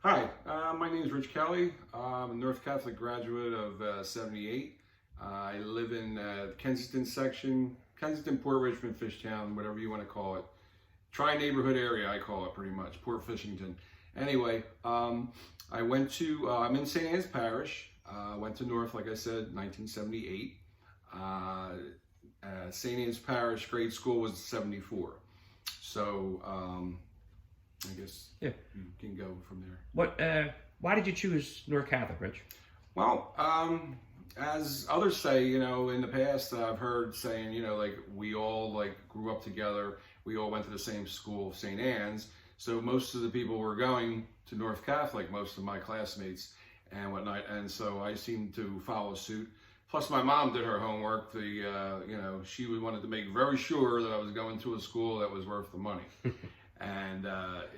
Hi, my name is Rich Kelly. I'm a North Catholic graduate of '78. I live in Kensington section, Kensington, Port Richmond, Fishtown, whatever you want to call it. Tri-neighborhood area, I call it pretty much, Port Fishington. Anyway, I went to, I'm in St. Anne's Parish. Went to North, like I said, 1978. St. Anne's Parish grade school was '74. So, I guess you can go from there. Why did you choose North Catholic, Rich? Well, as others say, in the past, I've heard saying, like we all like grew up together. We all went to the same school, St. Anne's. So most of the people were going to North Catholic, most of my classmates and whatnot. And so I seemed to follow suit. Plus my mom did her homework. She wanted to make very sure that I was going to a school that was worth the money. And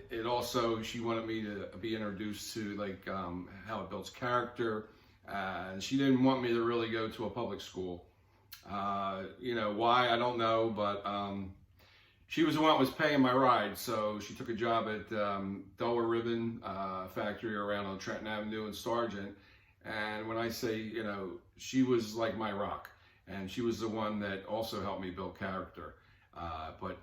it also, she wanted me to be introduced to like how it builds character. And she didn't want me to really go to a public school. Why, I don't know, but she was the one that was paying my ride. So she took a job at Delaware Ribbon factory around on Trenton Avenue in Sargent. And when I say, she was like my rock. And she was the one that also helped me build character. But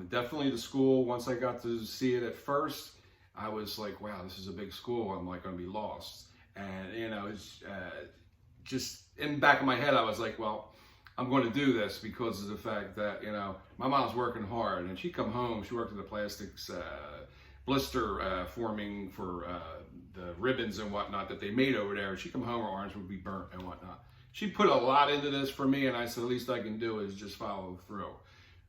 definitely the school, once I got to see it at first, I was like, wow, this is a big school. I'm like going to be lost. And, it's just in the back of my head, I was like, well, I'm going to do this because of the fact that, my mom's working hard and she'd come home. She worked in the plastics blister forming for the ribbons and whatnot that they made over there. She'd come home, her arms would be burnt and whatnot. She put a lot into this for me. And I said, the least I can do is just follow through.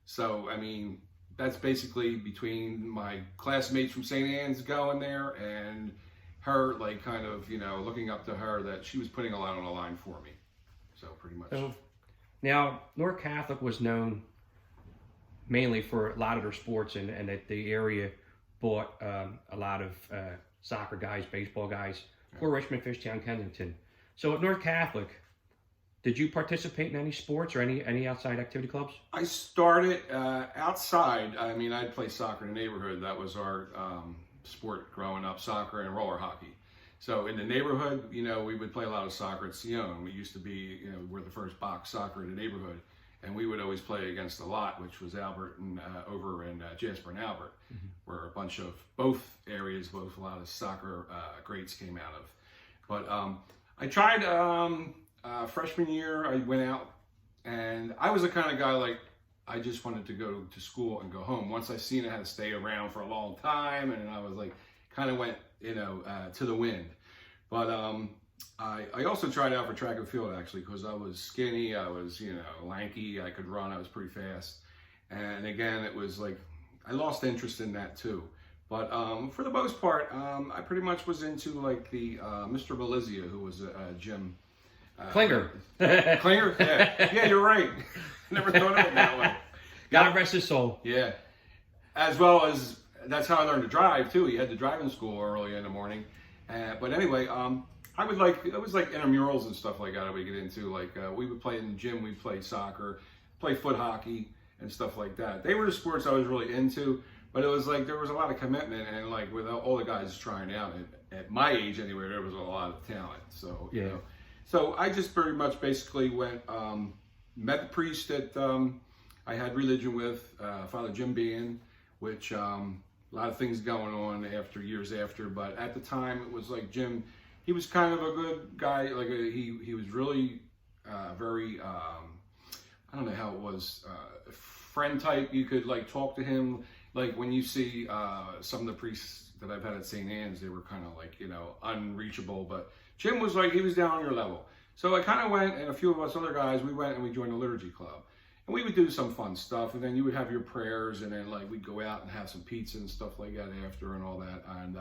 So, I mean, that's basically between my classmates from St. Anne's going there and her, like, kind of, looking up to her that she was putting a lot on the line for me. So, pretty much. So, now, North Catholic was known mainly for a lot of their sports and that the area bought a lot of soccer guys, baseball guys, Port Richmond, Fishtown, Kensington. So, at North Catholic, did you participate in any sports or any outside activity clubs? I started outside. I mean, I'd play soccer in the neighborhood. That was our sport growing up, soccer and roller hockey. So in the neighborhood, we would play a lot of soccer at Sion. We used to be, we're the first box soccer in the neighborhood. And we would always play against the lot, which was Albert and over in Jasper and Albert, where a bunch of both areas, both a lot of soccer greats came out of. But I tried... freshman year, I went out and I was the kind of guy like I just wanted to go to school and go home. Once I seen I had to stay around for a long time, and I was like, kind of went, to the wind. But I also tried out for track and field actually because I was skinny, I was lanky, I could run, I was pretty fast. And again, it was like I lost interest in that too. But for the most part, I pretty much was into like the Mr. Belizia, who was a gym. Klinger. Klinger? Yeah, you're right. Never thought of it that way. God rest his soul. Yeah. As well as, that's how I learned to drive too. He had to drive in school early in the morning. But anyway, I would like, it was like intramurals and stuff like that I would get into. Like we would play in the gym, we'd play soccer, play foot hockey and stuff like that. They were the sports I was really into, but it was like, there was a lot of commitment and like with all the guys trying out, at my age anyway, there was a lot of talent. So, So I just pretty much basically went, met the priest that I had religion with, Father Jim Bean, which a lot of things going on years after, but at the time it was like Jim, he was kind of a good guy, like he was really very, I don't know how it was, friend type. You could like talk to him, like when you see some of the priests that I've had at St. Anne's, they were kind of like, unreachable, but Jim was like, he was down on your level. So I kind of went, and a few of us other guys, we went and we joined a liturgy club. And we would do some fun stuff, and then you would have your prayers, and then like we'd go out and have some pizza and stuff like that after and all that. And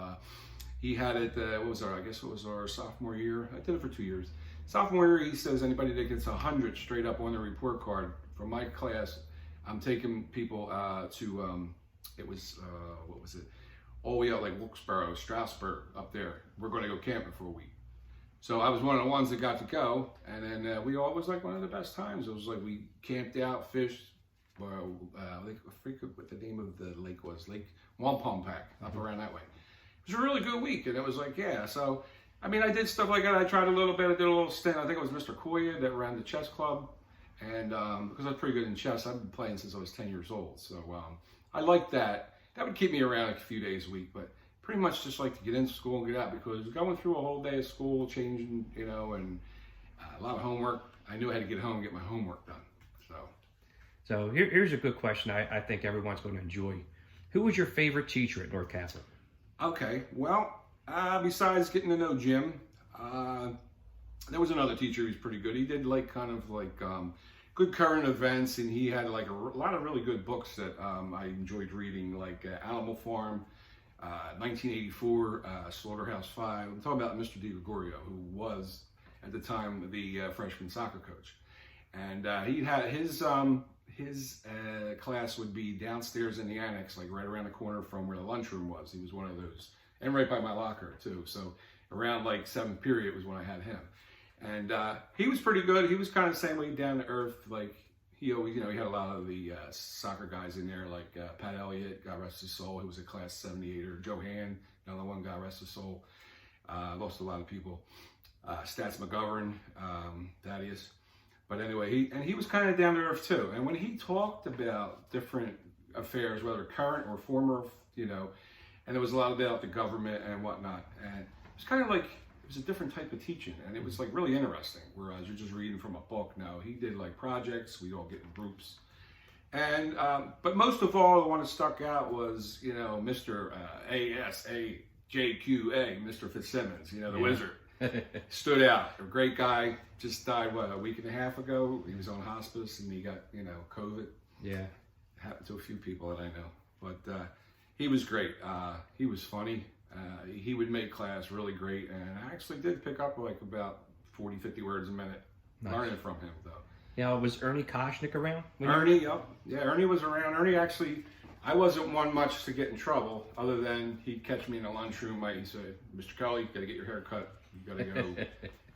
he had it, what was our sophomore year? I did it for 2 years. Sophomore year, he says, anybody that gets 100 straight up on the report card from my class, I'm taking people to, what was it? All the way out like Wilkesboro, Strasburg, up there. We're going to go camping for a week. So I was one of the ones that got to go, and then we all was like one of the best times. It was like we camped out, fished, I forget what the name of the lake was, Lake Wampum Pack, up around that way. was a really good week. And it was like, yeah. So, I mean, I did stuff like that. I tried a little bit. I did a little stint. I think it was Mr. Koya that ran the chess club. And because I was pretty good in chess, I've been playing since I was 10 years old. So I liked that. That would keep me around like a few days a week. But pretty much just like to get into school and get out, because going through a whole day of school, changing, you know, and a lot of homework. I knew I had to get home and get my homework done. So here's a good question I think everyone's going to enjoy. Who was your favorite teacher at North Catholic? Okay, well, besides getting to know Jim, there was another teacher who was pretty good. He did like kind of like good current events, and he had like a lot of really good books that I enjoyed reading, like Animal Farm, 1984, Slaughterhouse-Five. I'm talking about Mr. DiGregorio, who was at the time the freshman soccer coach, and he had his class would be downstairs in the annex, like right around the corner from where the lunchroom was. He was one of those, and right by my locker too. So around like 7th period was when I had him, and he was pretty good. He was kind of the same way, down to earth. Like he always, you know, he had a lot of the soccer guys in there, like Pat Elliott, God rest his soul. He was a class 78er. Joe Hand, another one, God rest his soul. Lost a lot of people. Stats McGovern, Thaddeus. But anyway, he was kind of down to earth too. And when he talked about different affairs, whether current or former, you know, and there was a lot about the government and whatnot, and it was kind of like, it was a different type of teaching, and it was like really interesting. Whereas you're just reading from a book. No, he did like projects. We'd all get in groups. And but most of all, the one that stuck out was, you know, Mr. ASAJQA, Mr. Fitzsimmons, you know, the wizard. Stood out. A great guy. Just died, what, a week and a half ago? He was on hospice and he got, you know, COVID. Yeah. Happened to a few people that I know. But he was great. He was funny. He would make class really great. And I actually did pick up like about 40, 50 words a minute. Nice. Learning from him, though. Yeah, was Ernie Koshnick around? Ernie, yep. Yeah, Ernie was around. Ernie actually, I wasn't one much to get in trouble, other than he'd catch me in the lunchroom. He'd say, Mr. Kelly, you got to get your hair cut. You got to go,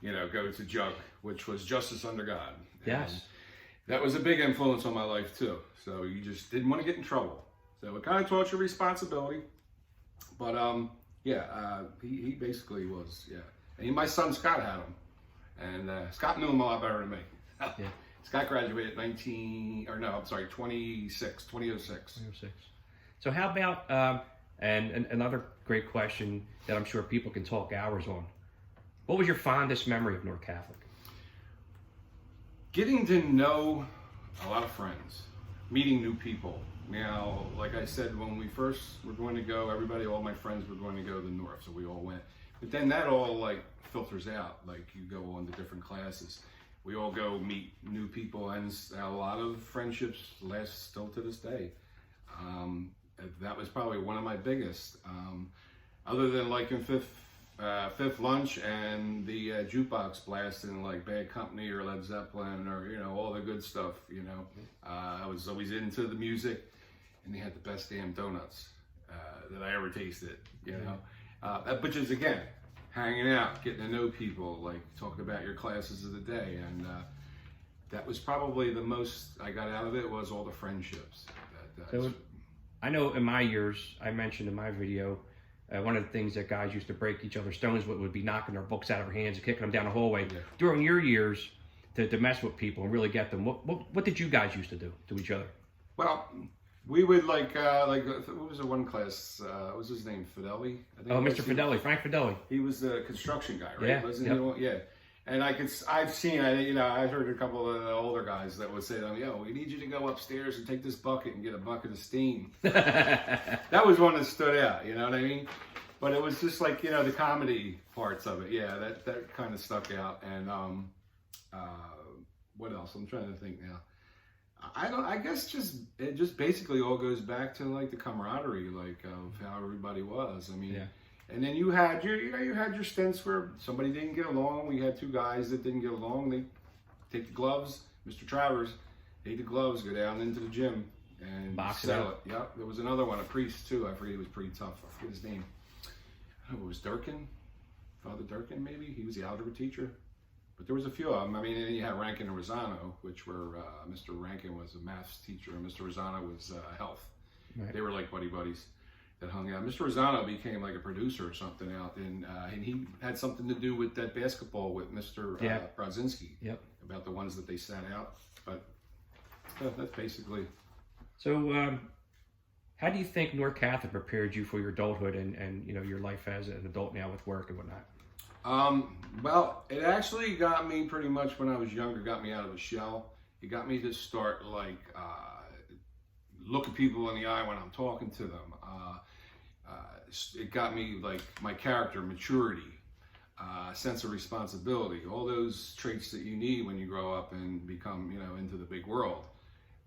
you know, go to Jug, which was Justice Under God. Yes. And that was a big influence on my life, too. So you just didn't want to get in trouble. So it kind of taught you responsibility. But, yeah, he basically was, yeah. And my son Scott had him. And Scott knew him a lot better than me. Yeah. Scott graduated 2006. 2006. So how about, and another great question that I'm sure people can talk hours on. What was your fondest memory of North Catholic? Getting to know a lot of friends, meeting new people. Now, like I said, when we first were going to go, all my friends were going to go to the North, so we all went. But then that all like filters out. Like you go on to different classes. We all go meet new people, and a lot of friendships last still to this day. That was probably one of my biggest. Other than like in fifth lunch and the jukebox blasting like Bad Company or Led Zeppelin or, you know, all the good stuff, you know. I was always into the music, and they had the best damn donuts that I ever tasted, you know. But just again, hanging out, getting to know people, like talking about your classes of the day, and that was probably the most I got out of it, was all the friendships. So I know in my years, I mentioned in my video, one of the things that guys used to break each other's stones with would be knocking their books out of their hands and kicking them down the hallway. Yeah. During your years, to mess with people and really get them, what did you guys used to do to each other? Well, we would like what was the one class? What was his name? Fideli? Mr. Fideli, Frank Fideli. He was the construction guy, right? Yeah. Wasn't he? Yeah. And I heard a couple of the older guys that would say to them, "Yo, we need you to go upstairs and take this bucket and get a bucket of steam." That was one that stood out, you know what I mean? But it was just like, you know, the comedy parts of it. Yeah, that kind of stuck out. And what else? I'm trying to think now. I guess it just basically all goes back to like the camaraderie, like of how everybody was. I mean. Yeah. And then you had your stints where somebody didn't get along. We had two guys that didn't get along. They take the gloves, Mr. Travers, take the gloves, go down into the gym and box settle it. Yep. There was another one, a priest too. I forget, he was pretty tough. I forget his name. It was Durkin, Father Durkin maybe. He was the algebra teacher. But there was a few of them. I mean, and then you had Rankin and Rosano, which were Mr. Rankin was a maths teacher and Mr. Rosano was health. Right. They were like buddies. that hung out. Mr. Rosano became like a producer or something out in, and he had something to do with that basketball with Mr. Brodzinski. Yep. About the ones that they sent out. But that's basically. So, how do you think North Catholic prepared you for your adulthood and your life as an adult now with work and whatnot? Well, it actually got me pretty much when I was younger, got me out of a shell. It got me to start like look at people in the eye when I'm talking to them. It got me like my character, maturity, sense of responsibility, all those traits that you need when you grow up and become, into the big world.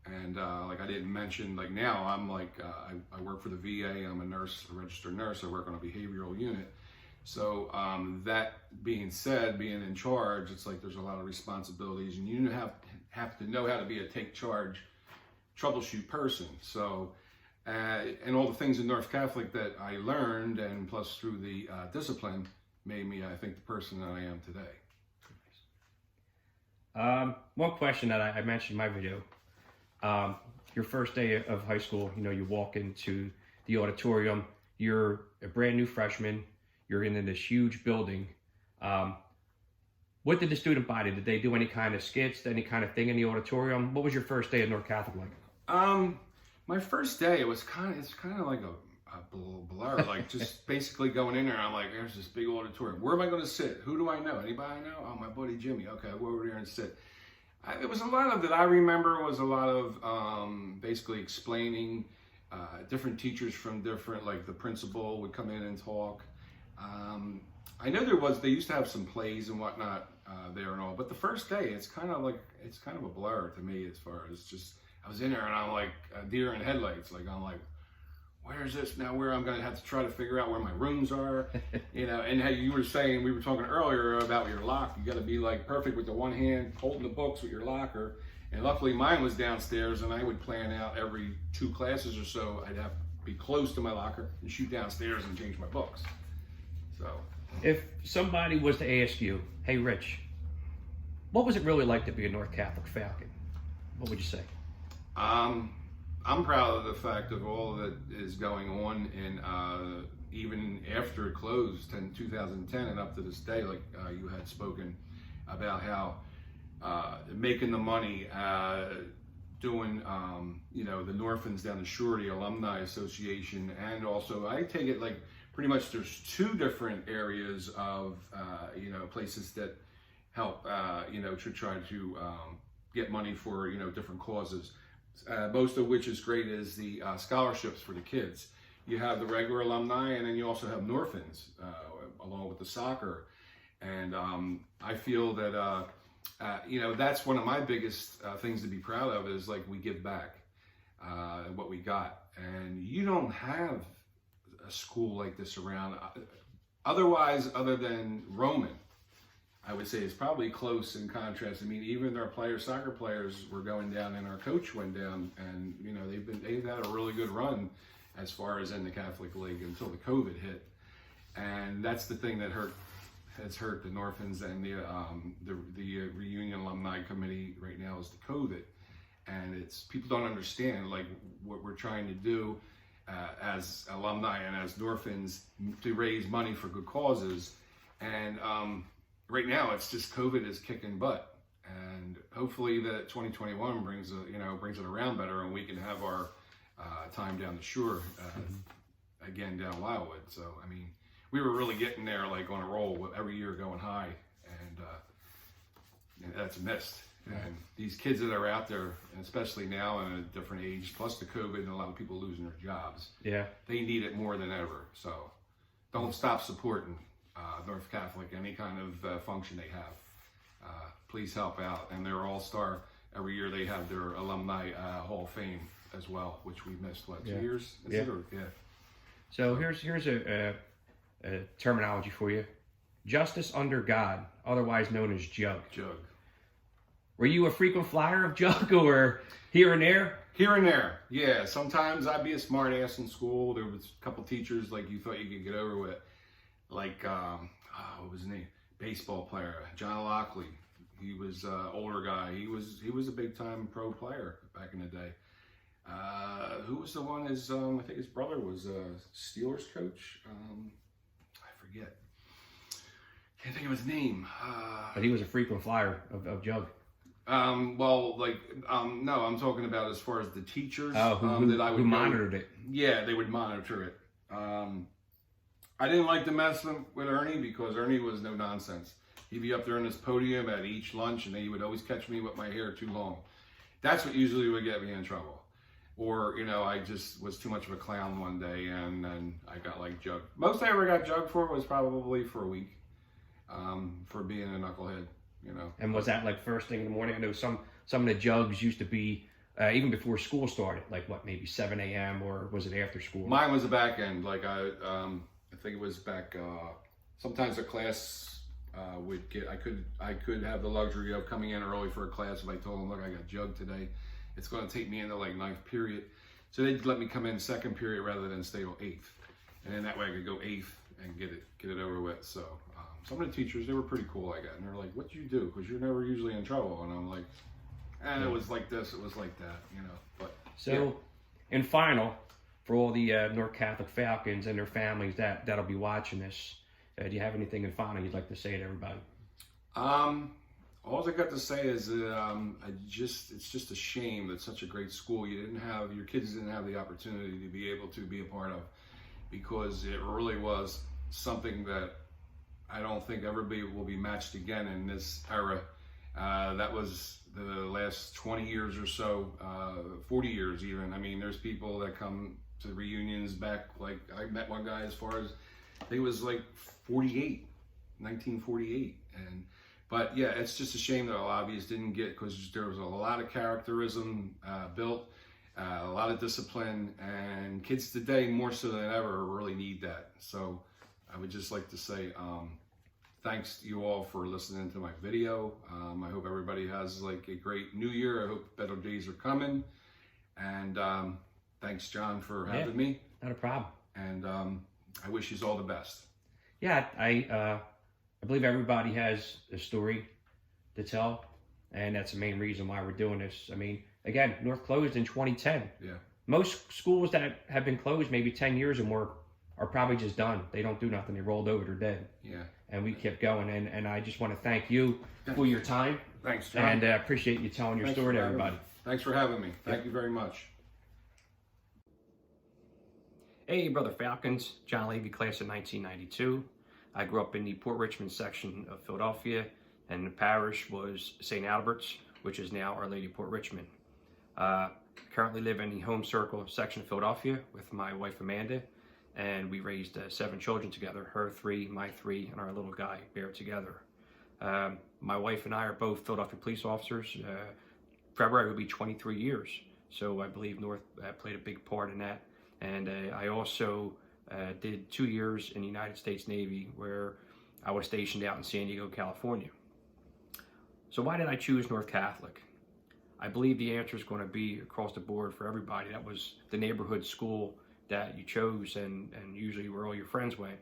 And like I didn't mention, like now I'm like, I work for the VA, I'm a nurse, a registered nurse, I work on a behavioral unit. So that being said, being in charge, it's like there's a lot of responsibilities and you have to know how to be a take charge, troubleshoot person. So, and all the things in North Catholic that I learned and plus through the discipline made me, I think, the person that I am today. One question that I mentioned in my video, your first day of high school, you walk into the auditorium, you're a brand new freshman, you're in this huge building. What did the student body, did they do any kind of skits, any kind of thing in the auditorium? What was your first day at North Catholic like? My first day, it's kind of like a blur, like just basically going in there. I'm like, there's this big auditorium. Where am I going to sit? Who do I know? Anybody I know? Oh, my buddy Jimmy. Okay, I'll go over there and sit. It was a lot of that I remember was a lot of basically explaining different teachers from different, like the principal would come in and talk. I know they used to have some plays and whatnot there and all, but the first day, it's kind of a blur to me as far as just, I was in there and I'm like a deer in headlights. Like, I'm like, where is this now? Where I'm going to have to try to figure out where my rooms are, and how you were saying, we were talking earlier about your lock. You got to be like perfect with the one hand, holding the books with your locker. And luckily mine was downstairs and I would plan out every 2 classes or so, I'd have to be close to my locker and shoot downstairs and change my books. So. If somebody was to ask you, hey Rich, what was it really like to be a North Catholic Falcon? What would you say? I'm proud of the fact of all that is going on, and even after it closed in 2010 and up to this day, like you had spoken about how making the money, doing the Norphans down the Shore, the Alumni Association, and also I take it like pretty much there's 2 different areas of places that help to try to get money for different causes. Most of which is great is the scholarships for the kids. You have the regular alumni, and then you also have Norphans along with the soccer. And I feel that that's one of my biggest things to be proud of is like we give back what we got, and you don't have a school like this around. Otherwise, other than Roman, I would say it's probably close in contrast. I mean, even our soccer players were going down, and our coach went down, and they've had a really good run as far as in the Catholic League until the COVID hit, and that's the thing that has hurt the Norphans and the reunion alumni committee right now is the COVID, and it's people don't understand like what we're trying to do as alumni and as Norphans to raise money for good causes, and right now, it's just COVID is kicking butt, and hopefully that 2021 brings it around better, and we can have our time down the Shore again down Wildwood. So I mean, we were really getting there like on a roll with every year going high, and that's missed. And these kids that are out there, and especially now in a different age, plus the COVID and a lot of people losing their jobs, they need it more than ever. So don't stop supporting North Catholic, any kind of function they have. Please help out. And they're all-star. Every year they have their Alumni Hall of Fame as well, which we missed, 2 years? Yeah. So here's a terminology for you. Justice under God, otherwise known as Jug. Jug. Were you a frequent flyer of Jug or here and there? Here and there, yeah. Sometimes I'd be a smart ass in school. There was a couple teachers like you thought you could get over with. Like, what was his name? Baseball player, John Lockley. He was an older guy. He was a big time pro player back in the day. who was the one? I think his brother was a Steelers coach. I forget. Can't think of his name. But he was a frequent flyer of Jug. No, I'm talking about as far as the teachers who monitored it. Yeah, they would monitor it. I didn't like to mess with Ernie because Ernie was no nonsense. He'd be up there on his podium at each lunch, and he would always catch me with my hair too long. That's what usually would get me in trouble. Or, I just was too much of a clown one day, and then I got like jugged. Most I ever got jugged for was probably for a week, for being a knucklehead. And was that like first thing in the morning? I know some of the jugs used to be even before school started, like maybe 7 a.m. or was it after school? Mine was the back end. Like I think it was back. Sometimes a class would get. I could have the luxury of coming in early for a class if I told them, look, I got jugged today. It's going to take me into like 9th period, so they'd let me come in 2nd period rather than stay till 8th, and then that way I could go 8th and get it over with. So. Some of the teachers, they were pretty cool like that. And they're like, what'd you do? Because you're never usually in trouble. And I'm like, it was like this, it was like that, But So, in final, for all the North Catholic Falcons and their families that'll be watching this, do you have anything in final you'd like to say to everybody? All I got to say is that it's just a shame that such a great school your kids didn't have the opportunity to be able to be a part of, because it really was something that I don't think everybody will be matched again in this era. That was the last 20 years or so, 40 years even. I mean, there's people that come to reunions back, like I met one guy as far as, he was like 1948. But yeah, it's just a shame that a lot of these didn't get, because there was a lot of characterism built, a lot of discipline, and kids today more so than ever really need that. So I would just like to say thanks to you all for listening to my video. I hope everybody has like a great new year. I hope better days are coming. And thanks, John, for having me. Not a problem. And I wish you all the best. Yeah, I believe everybody has a story to tell, and that's the main reason why we're doing this. I mean, again, North closed in 2010. Yeah. Most schools that have been closed maybe 10 years or more are probably just done. They don't do nothing. They rolled over. They're dead. Yeah. And we kept going. And I just want to thank you for your time. Thanks, John. And appreciate you telling your story to everybody. Thanks for having me. Thank you very much. Hey, Brother Falcons. John Levy Class of 1992. I grew up in the Port Richmond section of Philadelphia, and the parish was St. Albert's, which is now Our Lady of Port Richmond. Currently live in the Home Circle section of Philadelphia with my wife Amanda, and we raised 7 children together, her 3, my 3, and our little guy, Bear, together. My wife and I are both Philadelphia police officers. February will be 23 years, so I believe North played a big part in that. And I also did 2 years in the United States Navy, where I was stationed out in San Diego, California. So why did I choose North Catholic? I believe the answer is going to be across the board for everybody. That was the neighborhood school that you chose, and usually where all your friends went.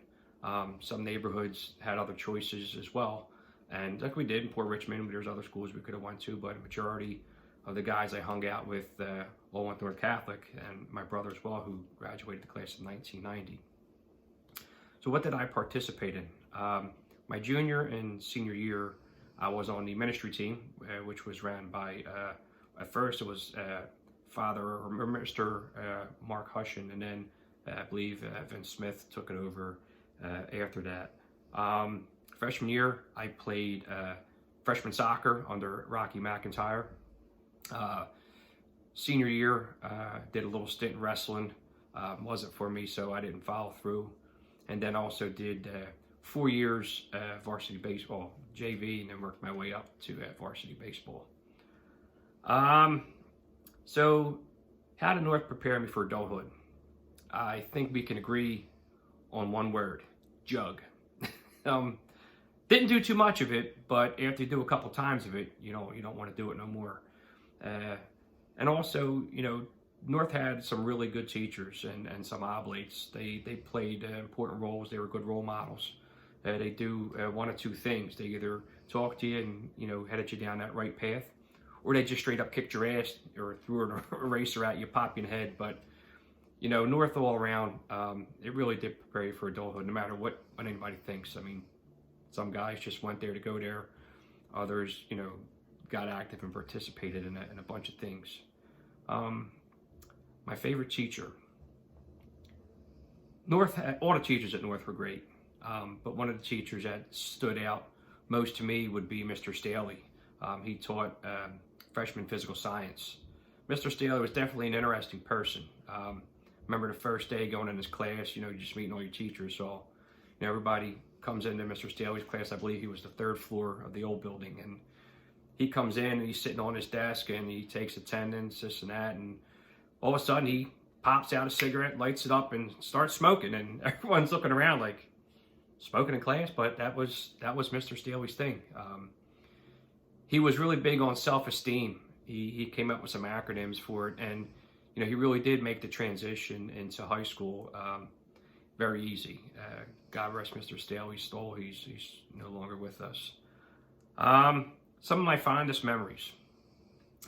Some neighborhoods had other choices as well, and like we did in Port Richmond, there's other schools we could have went to, but a majority of the guys I hung out with all went to North Catholic, and my brother as well, who graduated the class in 1990. So what did I participate in? My junior and senior year, I was on the ministry team, which was ran by, at first it was Father or Mr. Mark Hushin, and then I believe Vince Smith took it over after that. Freshman year, I played freshman soccer under Rocky McIntyre. Senior year, did a little stint in wrestling. Wasn't for me, so I didn't follow through. And then also did 4 years varsity baseball, JV, and then worked my way up to varsity baseball. So how did North prepare me for adulthood? I think we can agree on one word: jug. Didn't do too much of it, but after you do a couple times of it, you don't want to do it no more. And also, North had some really good teachers and some oblates. They played important roles. They were good role models. They do one of two things. They either talk to you and headed you down that right path, or they just straight up kicked your ass or threw an eraser at you, pop you in the head. But you know, North all around, it really did prepare you for adulthood, no matter what anybody thinks. I mean, some guys just went there to go there. Others, you know, got active and participated in a bunch of things. My favorite teacher. North, all the teachers at North were great, but one of the teachers that stood out most to me would be Mr. Staley. He taught freshman physical science. Mr. Staley was definitely an interesting person. Remember the first day going in his class, you know, just meeting all your teachers. So, you know, everybody comes into Mr. Staley's class. I believe he was the 3rd floor of the old building. And he comes in and he's sitting on his desk and he takes attendance, this and that. And all of a sudden he pops out a cigarette, lights it up, and starts smoking. And everyone's looking around like, smoking in class? But that was Mr. Staley's thing. He was really big on self-esteem. He came up with some acronyms for it. And you know, he really did make the transition into high school very easy. God rest Mr. Staley's soul. He's no longer with us. Some of my fondest memories,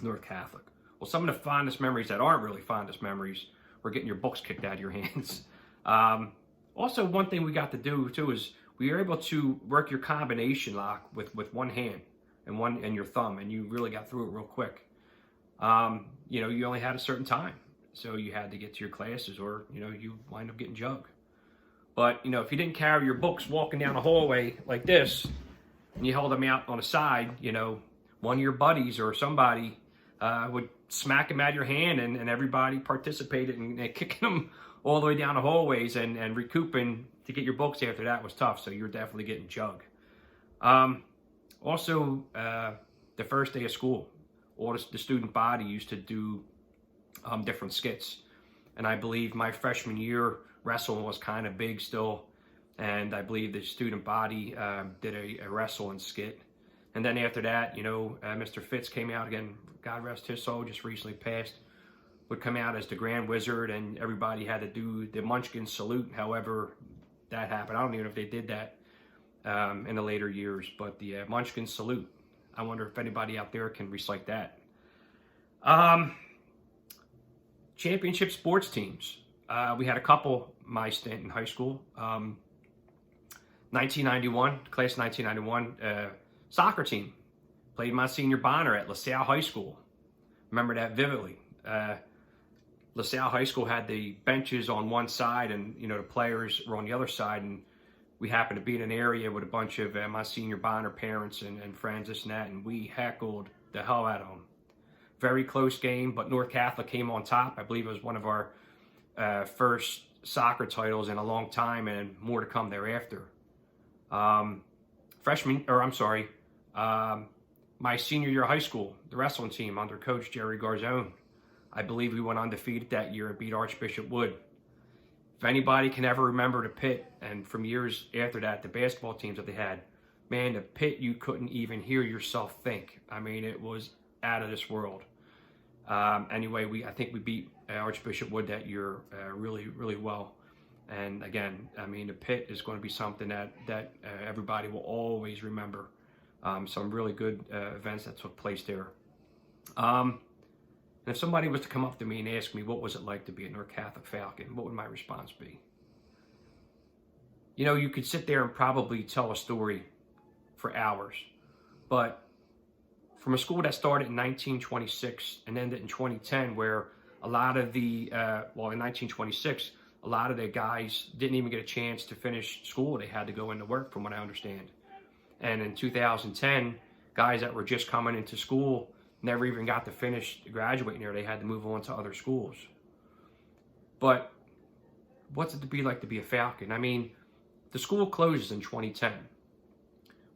North Catholic. Well, some of the fondest memories that aren't really fondest memories were getting your books kicked out of your hands. Also, one thing we got to do too is we were able to work your combination lock with one hand and your thumb, and you really got through it real quick. You know, you only had a certain time, so you had to get to your classes, or you know, you wind up getting jugged. But you know, if you didn't carry your books walking down the hallway like this, and you held them out on the side, you know, one of your buddies or somebody would smack them out of your hand, and everybody participated in kicking them all the way down the hallways, and recouping to get your books after that was tough. So you're definitely getting jugged. Also, the first day of school, all the student body used to do different skits. And I believe my freshman year, wrestling was kind of big still. And I believe the student body did a wrestling skit. And then after that, you know, Mr. Fitz came out again, God rest his soul, just recently passed, would come out as the Grand Wizard, and everybody had to do the Munchkin salute. However that happened, I don't even know if they did that in the later years, but the Munchkin salute, I wonder if anybody out there can recite that. Championship sports teams. We had a couple my stint in high school. 1991, class 1991, soccer team. Played my senior bonner at LaSalle High School. Remember that vividly. LaSalle High School had the benches on one side, and you know, the players were on the other side, and we happened to be in an area with a bunch of my senior bonner parents and friends, this and that, and we heckled the hell out of them. Very close game, but North Catholic came on top. I believe it was one of our first soccer titles in a long time, and more to come thereafter. My senior year of high school, the wrestling team under Coach Jerry Garzone. I believe we went undefeated that year and beat Archbishop Wood. If anybody can ever remember the Pit, and from years after that, the basketball teams that they had, man, the Pit, you couldn't even hear yourself think. I mean, it was out of this world. Anyway, I think we beat Archbishop Wood that year really, really well. And again, I mean, the Pit is going to be something that everybody will always remember. Some really good events that took place there. And if somebody was to come up to me and ask me what was it like to be a North Catholic Falcon, what would my response be? You know, you could sit there and probably tell a story for hours, but from a school that started in 1926 and ended in 2010, where a lot of the, in 1926, a lot of the guys didn't even get a chance to finish school. They had to go into work, from what I understand. And in 2010, guys that were just coming into school never even got to finish graduating there. They had to move on to other schools. But what's it to be like to be a Falcon? I mean, the school closes in 2010.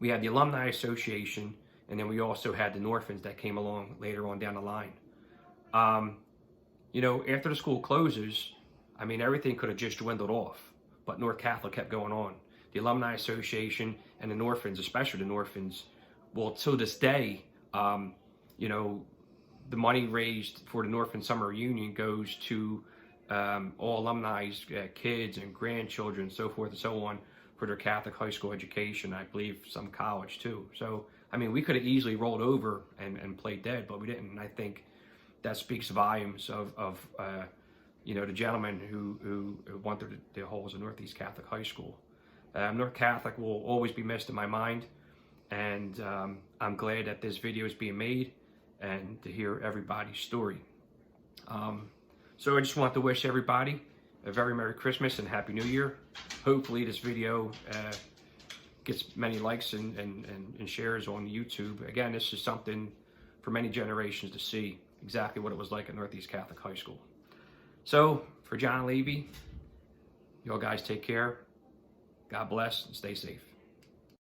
We had the Alumni Association, and then we also had the Norphans that came along later on down the line. You know, after the school closes, I mean, everything could have just dwindled off, but North Catholic kept going on. The Alumni Association and the Norphans, especially the Norphans, well, to this day, you know, the money raised for the Norphan Summer Reunion goes to all alumni's kids and grandchildren, so forth and so on, for their Catholic high school education. I believe some college too. So, I mean, we could have easily rolled over and played dead, but we didn't. And I think that speaks volumes of you know, the gentleman who went through the halls of Northeast Catholic High School. North Catholic will always be missed in my mind, and I'm glad that this video is being made and to hear everybody's story. So I just want to wish everybody a very Merry Christmas and Happy New Year. Hopefully this video gets many likes and shares on YouTube. Again, this is something for many generations to see exactly what it was like at Northeast Catholic High School. So for John Levy, y'all guys take care. God bless and stay safe.